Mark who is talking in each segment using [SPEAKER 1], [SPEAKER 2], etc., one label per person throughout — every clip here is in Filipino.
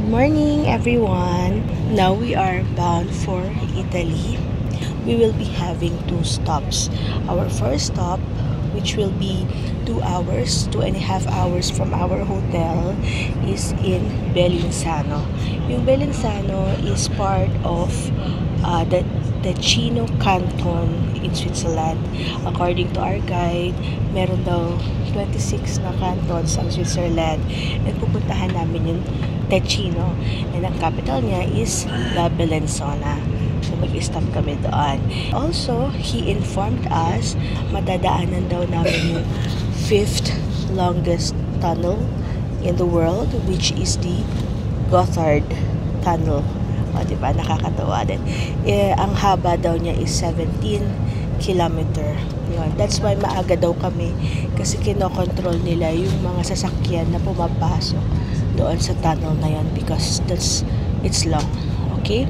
[SPEAKER 1] morning, everyone. Now we are bound for Italy. We will be having 2 stops. Our first stop, which will be 2 hours, 2.5 hours from our hotel, is in Bellinzano. Yung Bellinzano is part of the Ticino Canton in Switzerland. According to our guide, meron daw 26 na cantons ang Switzerland, and pupuntahan namin yung Ticino, and ang capital niya is La Bellinzona. So mag-stop kami doon. Also, he informed us madadaanan daw namin yung 5th longest tunnel in the world, which is the Gotthard Tunnel. O, diba? Nakakatawa din. Ang haba daw niya is 17 kilometer. Yun. That's why maaga daw kami, kasi kinokontrol nila yung mga sasakyan na pumapasok doon sa tunnel na yun, because it's long. Okay?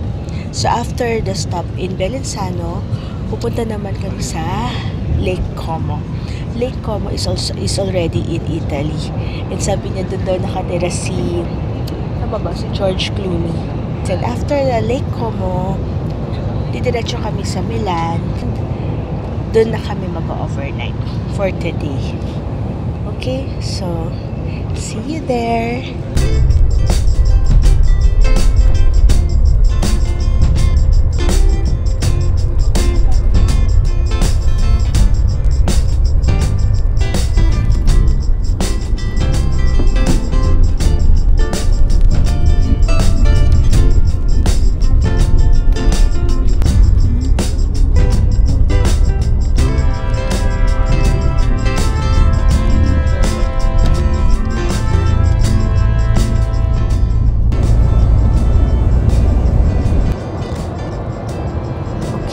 [SPEAKER 1] So after the stop in Bellinzano, pupunta naman kami sa Lake Como. Lake Como is already in Italy. And sabi niya doon daw nakatira si George Clooney. And after the Lake Como, didiretso kami sa Milan. Doon na kami mag-overnight for today. Okay? So, see you there!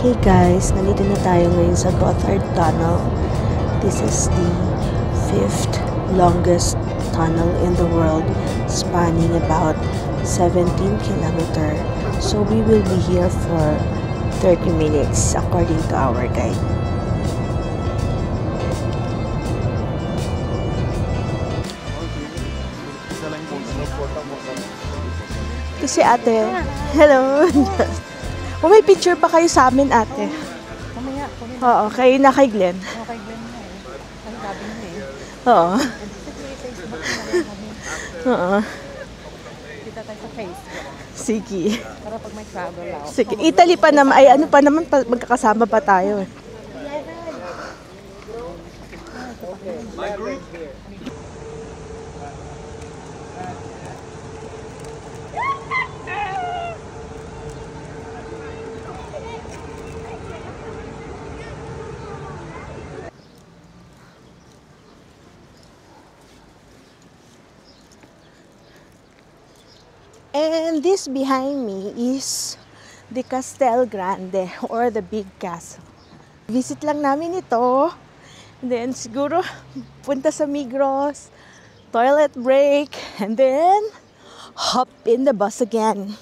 [SPEAKER 1] Hey guys, nandito na tayo ngayon sa Gotthard Tunnel. This is the 5th longest tunnel in the world, spanning about 17 kilometer. So we will be here for 30 minutes according to our guide. Ito si ate. Hello. Oh, may picture pa kayo sa amin, ate.
[SPEAKER 2] Mamaya.
[SPEAKER 1] Oo, kayo na kay Glenn.
[SPEAKER 2] Kay Glenn na eh. Ang sabi niya eh.
[SPEAKER 1] Oo.
[SPEAKER 2] Facebook na lang kami.
[SPEAKER 1] Oo.
[SPEAKER 2] Kita tayo sa Facebook.
[SPEAKER 1] Sige.
[SPEAKER 2] Para pag may travel out.
[SPEAKER 1] Sige. Italy pa naman. Ay, ano pa naman, magkakasama pa tayo.
[SPEAKER 3] My group.
[SPEAKER 1] And this behind me is the Castel Grande, or the Big Castle. Visit lang namin ito. And then siguro punta sa Migros, toilet break, and then hop in the bus again.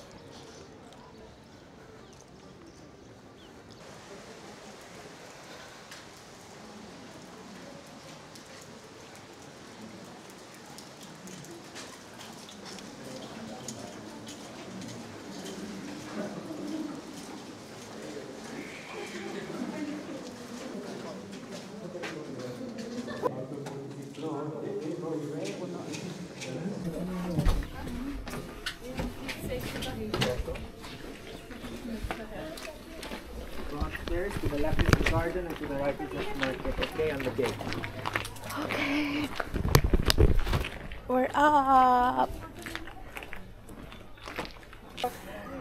[SPEAKER 3] Upstairs, to the left is the garden and to the right is the market. Okay, on the gate.
[SPEAKER 1] Okay. We're up.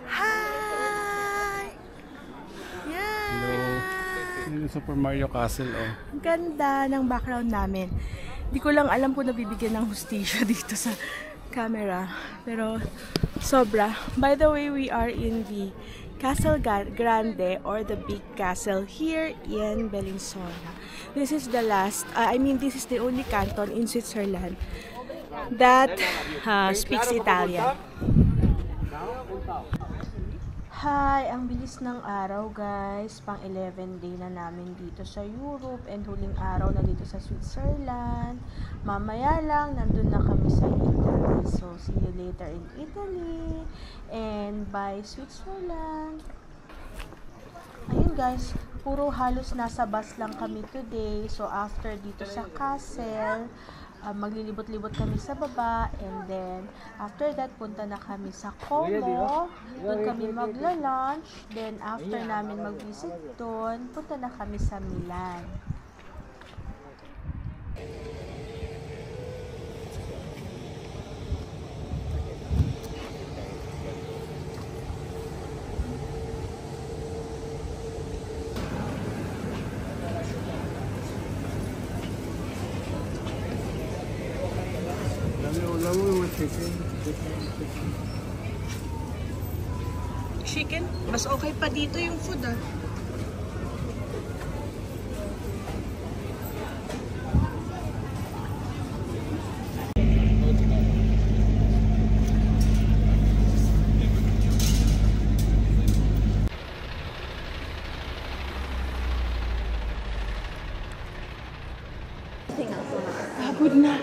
[SPEAKER 1] Hi! Yeah!
[SPEAKER 4] Hello. Super Mario Castle, oh.
[SPEAKER 1] Ganda ng background namin. Hindi ko lang alam kung nabibigyan ng hustisya dito sa camera. Pero sobra. By the way, we are in the Castel Grande, or the Big Castle, here in Bellinzona. This is the this is the only canton in Switzerland that speaks Italian. Hi! Ang bilis ng araw, guys. Pang 11 day na namin dito sa Europe, and huling araw na dito sa Switzerland. Mamaya lang, nandun na kami sa Italy. So, see you later. later in Italy and by Switzerland. Ayun guys, puro halos nasa bus lang kami today. So after dito sa castle, maglilibot-libot kami sa baba, and then after that punta na kami sa Como. Doon kami magla-lunch. Then after namin mag-visit doon, punta na kami sa Milan. Chicken? Mas okay pa dito yung food ah.
[SPEAKER 2] Pagod na.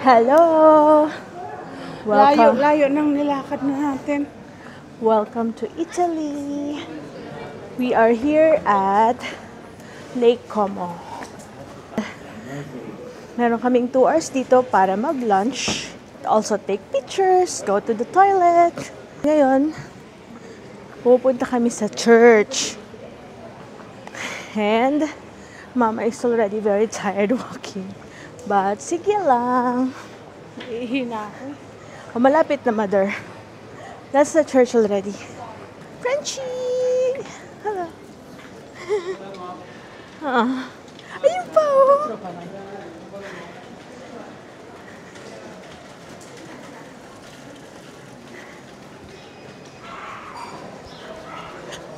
[SPEAKER 1] Hello! Welcome.
[SPEAKER 2] Layo nang nilakad na natin.
[SPEAKER 1] Welcome to Italy. We are here at Lake Como. Meron kaming 2 hours dito para mag-lunch. Also take pictures, go to the toilet. Ngayon, pupunta kami sa church. And Mama is already very tired walking. But sige lang.
[SPEAKER 2] Ihina ako.
[SPEAKER 1] Oh, malapit na, Mother. That's the church already. Frenchie! Hello. Ayun pa, oh.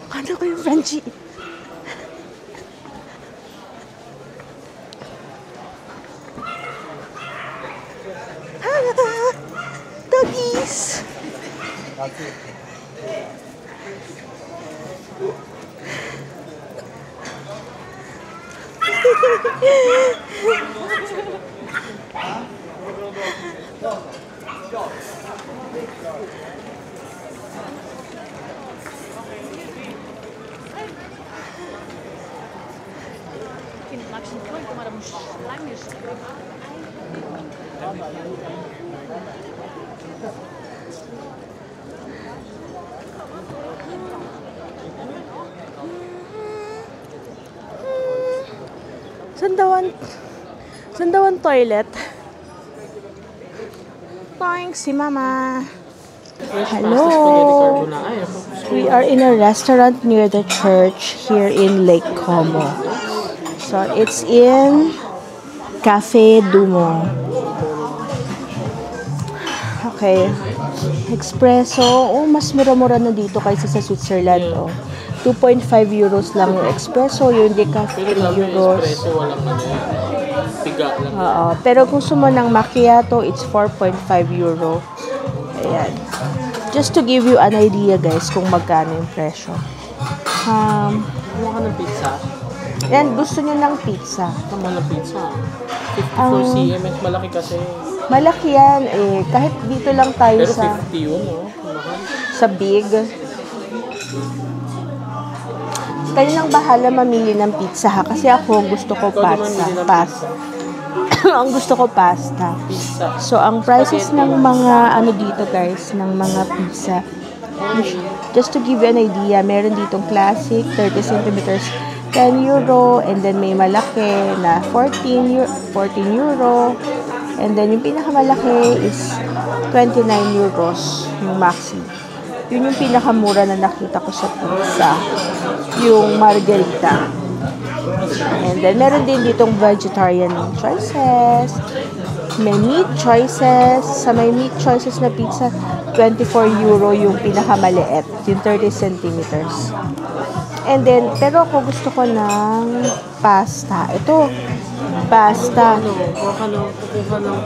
[SPEAKER 1] Kanda ko yung Frenchie. Doggies! Saan daw ang toilet? Thanks, si Mama. Hello. We are in a restaurant near the church here in Lake Como. So, it's in Cafe Dumo. Okay. Espresso. Oh, mas mura-mura na dito kaysa sa Switzerland. Oh. 2.5 euros lang yung espresso, yung decaf 3 euros. Oo, pero kung gusto mo ng macchiato, it's 4.5 euro. Ayan. Just to give you an idea, guys, kung magkano yung presyo.
[SPEAKER 3] Ano ka ng pizza?
[SPEAKER 1] Yan, gusto nyo ng pizza.
[SPEAKER 3] Ano ng pizza? 54 cm, malaki kasi.
[SPEAKER 1] Malaki yan, eh. Kahit dito lang tayo
[SPEAKER 3] Pero
[SPEAKER 1] sa
[SPEAKER 3] 50 yun, no?
[SPEAKER 1] sa big. Kayo lang bahala mamili ng pizza ha. Kasi ako gusto ko pasta. Ang gusto ko pasta.
[SPEAKER 3] Pizza.
[SPEAKER 1] So, ang prices ng mga ano dito guys, ng mga pizza. Just to give you an idea, meron ditong classic, 30 centimeters, 10 euro. And then may malaki na 14 euro. And then yung pinakamalaki is 29 euros, yung maxi. Yun yung pinakamura na nakita ko sa pizza. Yung margarita. And then, meron din ditong vegetarian choices. May meat choices. Sa may meat choices na pizza, 24 euro yung pinakamaliit. Yung 30 centimeters. And then, pero ako gusto ko ng pasta. Ito, pasta.
[SPEAKER 3] Kukuha ng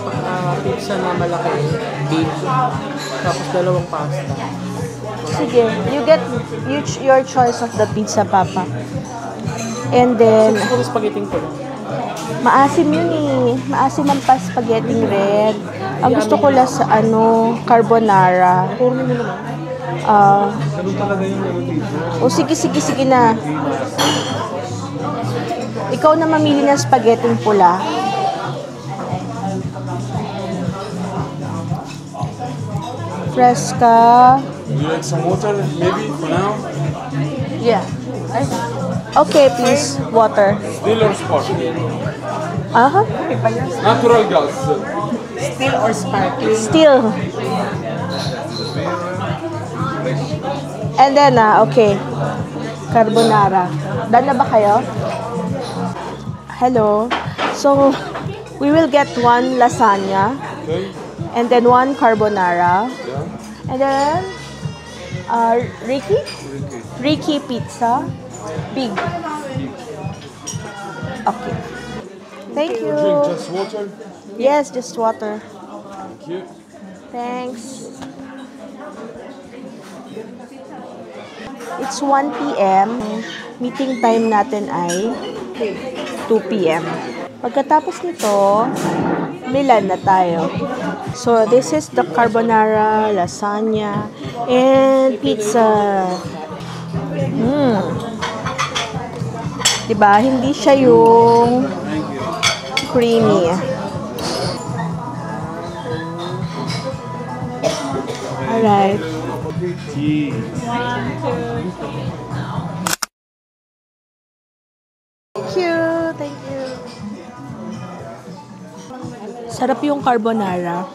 [SPEAKER 3] pizza na malaki. Beef. Tapos dalawang pasta.
[SPEAKER 1] Sige, you get your choice of the pizza, Papa. And then,
[SPEAKER 3] Siguro spaghetti ko lang.
[SPEAKER 1] maasim yun eh. Maasim ang spaghetti red. Ang gusto ko carbonara.
[SPEAKER 3] Kunin mo naman. Ganun talaga yung ano dito.
[SPEAKER 1] O sige na. Ikaw na mamili ng spaghetti pula. Fresca.
[SPEAKER 4] Would you like some water, maybe, for now?
[SPEAKER 1] Yeah. Okay, please. Water.
[SPEAKER 4] Still or sparkling?
[SPEAKER 1] Aha.
[SPEAKER 4] Natural gas.
[SPEAKER 2] Still or sparkling?
[SPEAKER 1] Still. And then, okay. Carbonara. Done na ba kayo? Hello. So, we will get one lasagna.
[SPEAKER 4] Okay.
[SPEAKER 1] And then one carbonara.
[SPEAKER 4] Yeah.
[SPEAKER 1] And then, Ricky? Ricky pizza. Big. Okay. Thank you.
[SPEAKER 4] Drink just water.
[SPEAKER 1] Yes, just water.
[SPEAKER 4] Thank you.
[SPEAKER 1] Thanks. It's 1 p.m. Meeting time natin ay 2 p.m. Pagkatapos nito, Milan na tayo. So, this is the carbonara, lasagna, and pizza. Diba? Hindi siya yung creamy. Alright. Thank you. Sarap yung carbonara.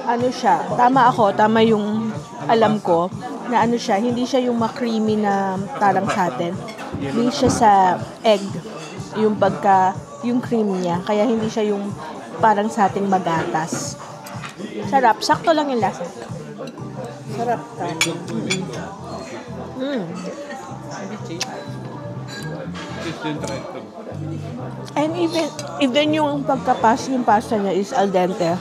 [SPEAKER 1] Ano siya? Tama yung alam ko na ano siya, hindi siya yung ma-creamy na tarang sa atin. Hindi siya sa egg, yung cream niya. Kaya hindi siya yung parang sa ating magatas. Sarap. Sakto lang yung lasa. Sarap. And even yung yung pasta niya is al dente.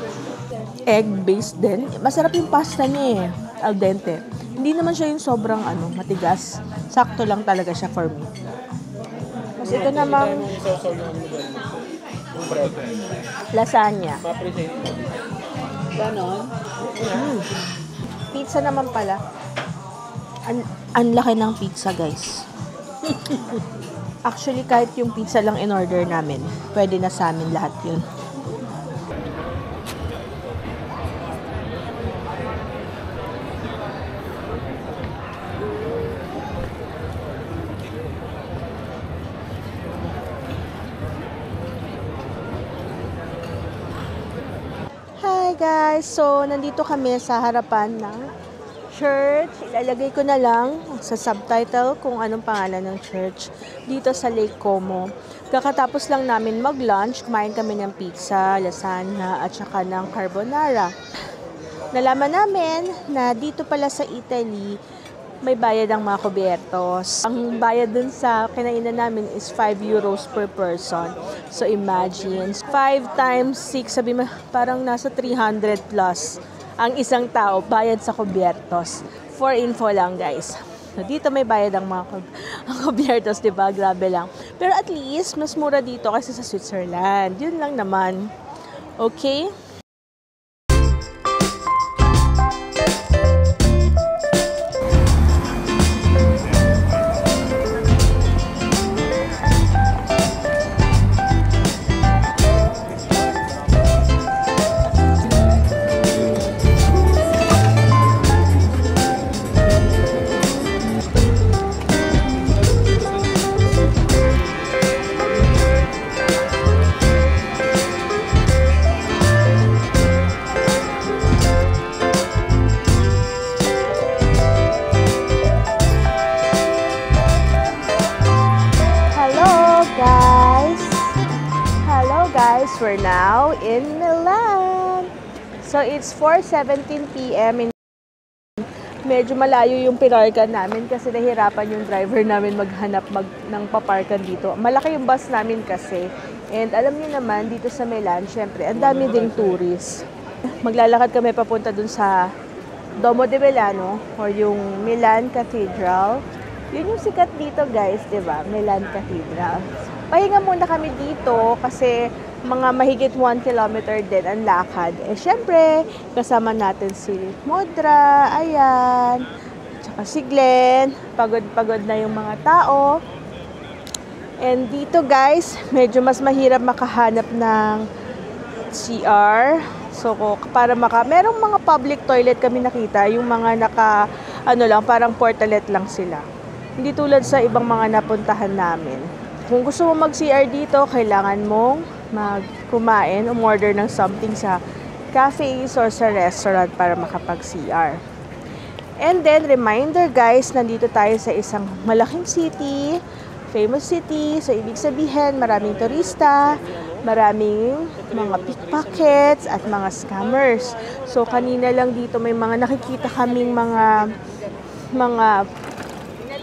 [SPEAKER 1] Egg-based din. Masarap yung pasta niya eh. Al dente. Hindi naman siya yung sobrang matigas. Sakto lang talaga siya for me. Mas ito namang lasagna.
[SPEAKER 2] Ganon.
[SPEAKER 1] Pizza naman pala. Ang laki ng pizza, guys. Actually, kahit yung pizza lang in-order namin, pwede na sa amin lahat yun. Hi guys! So, nandito kami sa harapan ng church. Ilalagay ko na lang sa subtitle kung anong pangalan ng church dito sa Lake Como. Kakatapos lang namin mag-lunch, kumain kami ng pizza, lasagna, at saka ng carbonara. Nalaman namin na dito pala sa Italy, may bayad ang mga kubyertos. Ang bayad dun sa kinainan namin is 5 euros per person. So imagine, 5 times 6, sabi mo, parang nasa 300 plus. Ang isang tao, bayad sa kubyertos. For info lang, guys. So, dito may bayad ang mga kubyertos, diba? Grabe lang. Pero at least, mas mura dito kasi sa Switzerland. Yun lang naman. Okay? We're now in Milan. So, it's 4:17 p.m. Medyo malayo yung pinarkan namin kasi nahirapan yung driver namin maghanap ng paparkan dito. Malaki yung bus namin kasi. And alam niyo naman, dito sa Milan, syempre, ang dami ding tourists. Maglalakad kami papunta dun sa Duomo di Milano or yung Milan Cathedral. Yun yung sikat dito, guys, di ba? Milan Cathedral. Pahinga muna kami dito kasi mga mahigit 1 kilometer din ang lakad. Eh, syempre, kasama natin si Modra, ayan, tsaka si Glenn, pagod-pagod na yung mga tao. And dito guys, medyo mas mahirap makahanap ng CR. So, merong mga public toilet kami nakita, yung mga parang portalet lang sila. Hindi tulad sa ibang mga napuntahan namin. Kung gusto mo mag-CR dito, kailangan mong kumain, umorder ng something sa cafes or sa restaurant para makapag-CR. And then, reminder guys, nandito tayo sa isang malaking city, famous city. So, ibig sabihin, maraming turista, maraming mga pickpockets at mga scammers. So, kanina lang dito may mga nakikita kaming mga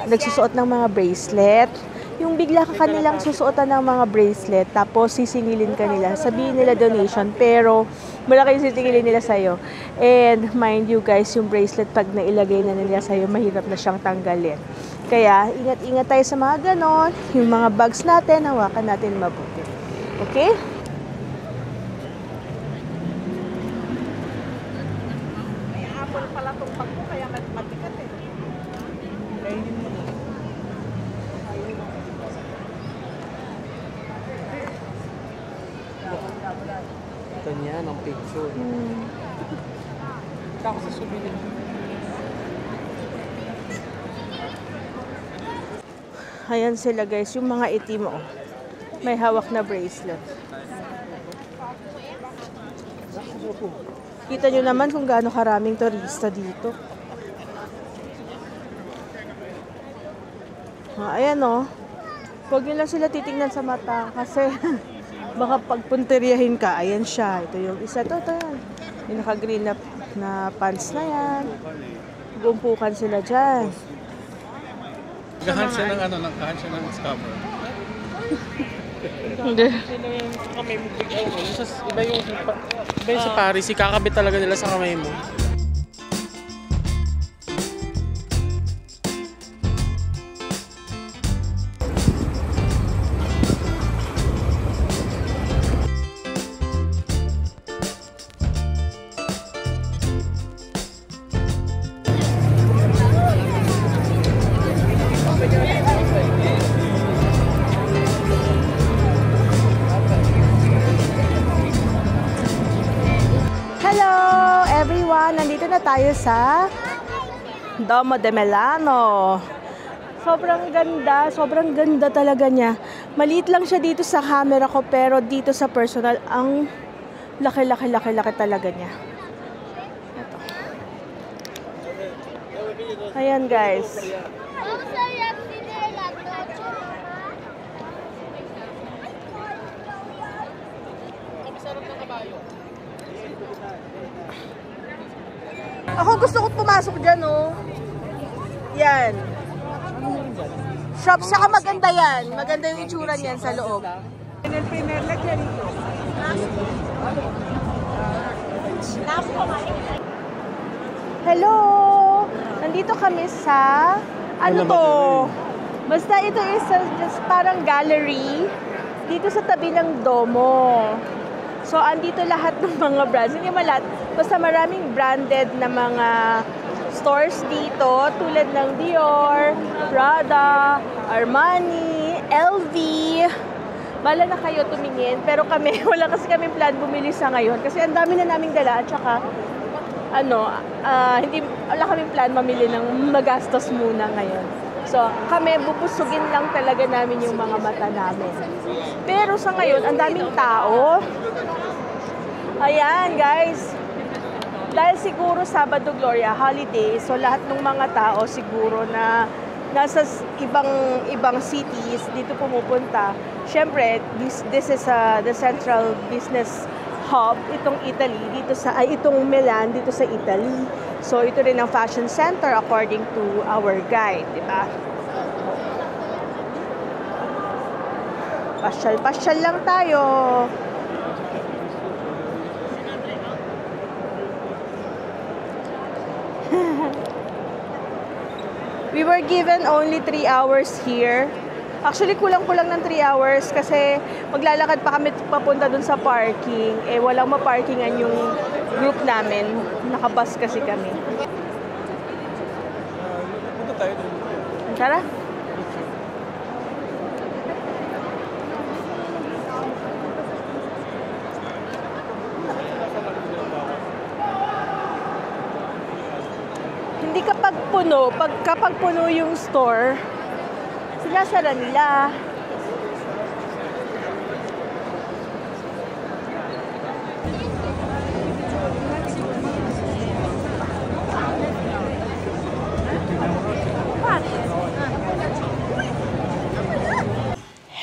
[SPEAKER 1] nagsusuot ng mga bracelet. Yung bigla ka kanilang susuotan ng mga bracelet, tapos sisingilin ka nila, sabihin nila donation, pero malaki yung sisingilin nila sa'yo. And mind you guys, yung bracelet pag nailagay na nila sa'yo, mahirap na siyang tanggalin. Kaya, ingat-ingat tayo sa mga ganon. Yung mga bags natin, hawakan natin mabuti. Okay?
[SPEAKER 2] May apple pala itong bag mo, kaya matikat eh. Kainin mo na.
[SPEAKER 3] Ganyan ang picture. Kako sa souvenir.
[SPEAKER 1] Ayan sila guys, yung mga itim may hawak na bracelet. Kita nyo naman kung gaano karaming turista dito. Ayan huwag nyo lang sila titingnan sa mata kasi baka pagpunteriyahin ka. Ayan siya, ito yung isa, ito yan. Yung naka-green na pants na yan. Gumpukan sila dyan.
[SPEAKER 5] Naghahan siya ng scammer.
[SPEAKER 1] Hindi.
[SPEAKER 3] Sino yung sa kamay mo bigay mo? Iba yung sa Paris, ikakabit talaga nila sa kamay mo.
[SPEAKER 1] Hello everyone! Nandito na tayo sa Domo de Milano. Sobrang ganda talaga niya. Maliit lang siya dito sa camera ko, pero dito sa personal, ang laki talaga niya. Ito. Ayan guys. Ako gusto ko pumasok dyan, Yan. Shop, saka maganda yan. Maganda yung itsura niyan sa loob. Hello! Nandito kami sa, Basta ito is just parang gallery dito sa tabi ng Domo. So, andito lahat ng mga brands. Hindi man lahat. Basta maraming branded na mga stores dito. Tulad ng Dior, Prada, Armani, LV. Bala na kayo tumingin. Pero kami, wala kasi kami plan bumili sa ngayon. Kasi ang dami na naming dala. At saka, wala kaming plan mamili ng magastos muna ngayon. So, kami, bubusugin lang talaga namin yung mga mata namin. Pero sa ngayon, ang daming tao. Ayan, guys. Dahil siguro Sabado Gloria, holiday, so lahat ng mga tao siguro na nasa ibang cities dito pumupunta. Siyempre, this is the central business hub, itong Italy, itong Milan, dito sa Italy. So, ito rin ang fashion center according to our guide, di ba? Pasyal lang tayo. We were given only 3 hours here Actually, kulang-kulang ng 3 hours kasi maglalakad pa kami papunta dun sa parking. Eh, walang maparkingan yung group namin. Nakabus kasi kami.
[SPEAKER 5] Punta tayo doon.
[SPEAKER 1] Tara. Hindi kapag puno, kapag puno yung store, sinasara nila.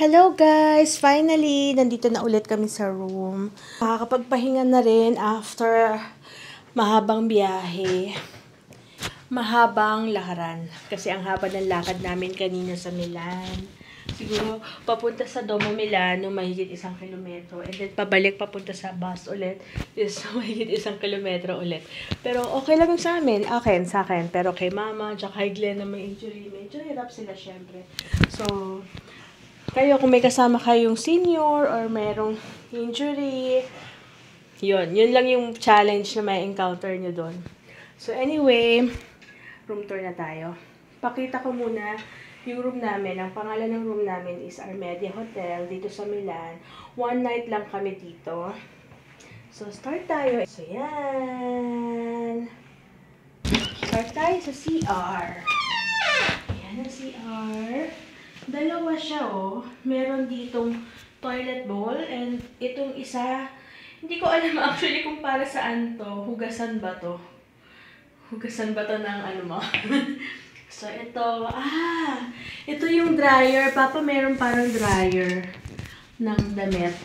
[SPEAKER 1] Hello guys! Finally, nandito na ulit kami sa room. Makakapagpahinga na rin after mahabang biyahe. Mahabang lakaran. Kasi ang haba ng lakad namin kanina sa Milan. Siguro, papunta sa Domo Milano, mahigit 1 kilometro. And then, pabalik, papunta sa bus ulit, is mahigit 1 kilometro ulit. Pero, okay lang sa amin. Okay, sa akin. Pero kay mama, tsaka kay Glenn na may injury. Medyo hirap sila, syempre. So, kayo, kung may kasama kayong senior or merong injury, yun lang yung challenge na may encounter nyo doon. So, anyway, room tour na tayo. Pakita ko muna yung room namin. Ang pangalan ng room namin is Armedia Hotel dito sa Milan. 1 night lang kami dito. So, start tayo. So, yan. Start tayo sa CR. Ayan ang CR. Dalawa siya, oh. Meron ditong toilet bowl and itong isa, hindi ko alam actually kung para saan to. Hugasan ba to? Hugasan ba to ng ano mo? So, ito yung dryer. Papa, meron parang dryer ng damit.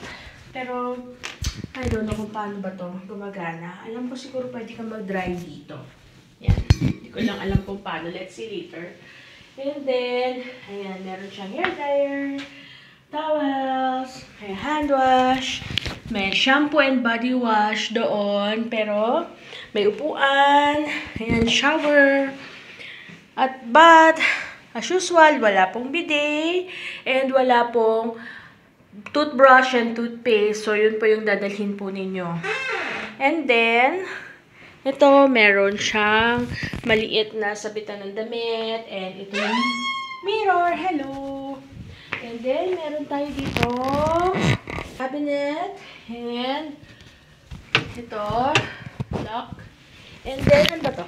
[SPEAKER 1] Pero, I don't know kung paano ba to gumagana. Alam ko siguro pwede kang mag-dry dito. Yan. Hindi ko lang alam kung paano. Let's see later. And then, ayan, meron siyang hair dryer, towels, may hand wash, may shampoo and body wash doon, pero may upuan, ayan, shower, at bath. As usual, wala pong bidet, and wala pong toothbrush and toothpaste. So, yun po yung dadalhin po ninyo. And then, ito, meron siyang maliit na sabitan ng damit. And ito yung mirror. Hello! And then, meron tayo dito cabinet. And ito, lock. And then, ano ba to?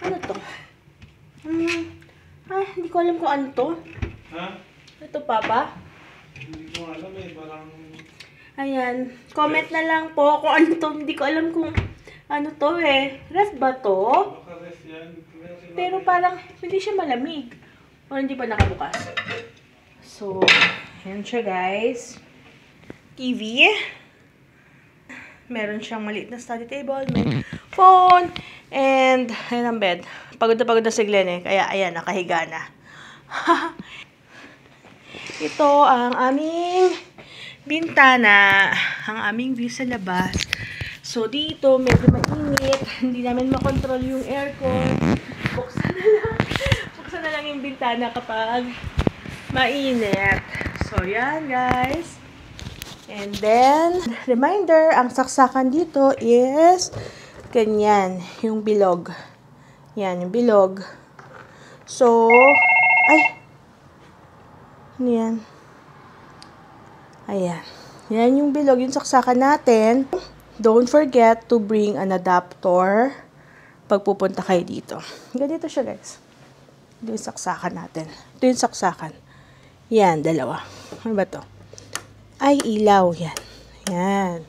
[SPEAKER 1] Ano to? Hindi ko alam kung ano to.
[SPEAKER 5] Ha?
[SPEAKER 1] Ito, Papa?
[SPEAKER 5] Hindi ko alam eh. Parang...
[SPEAKER 1] Ayan. Comment na lang po kung ano to. Hindi ko alam kung ano to eh. Ref ba to?
[SPEAKER 5] Baka ref yan.
[SPEAKER 1] Pero parang hindi siya malamig. O hindi pa nakabukas. So, yan siya guys. TV. Meron siyang maliit na study table. May phone. And, ayan ang bed. Pagod na si Glenn eh. Kaya ayan, nakahiga na. Ito ang aming bintana. Ang aming view sa labas. So, dito, medyo mainit. Hindi namin makontrol yung aircon. Buksan na lang yung bintana kapag mainit. So, yan, guys. And then, reminder, ang saksakan dito is ganyan, yung bilog. Yan, yung bilog. So, ano yan? Ayan. Yan yung bilog, yung saksakan natin. Don't forget to bring an adapter pag pupunta kayo dito. Ganito siya, guys. Ito yung saksakan natin. Ito yung saksakan. Yan, dalawa. Ano ba to? Ay, ilaw. Yan. Yan.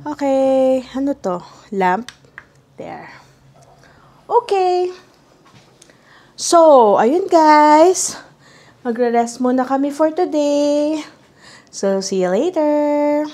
[SPEAKER 1] Okay. Ano to? Lamp. There. Okay. So, ayun, guys. Magre-rest muna kami for today. So, see you later.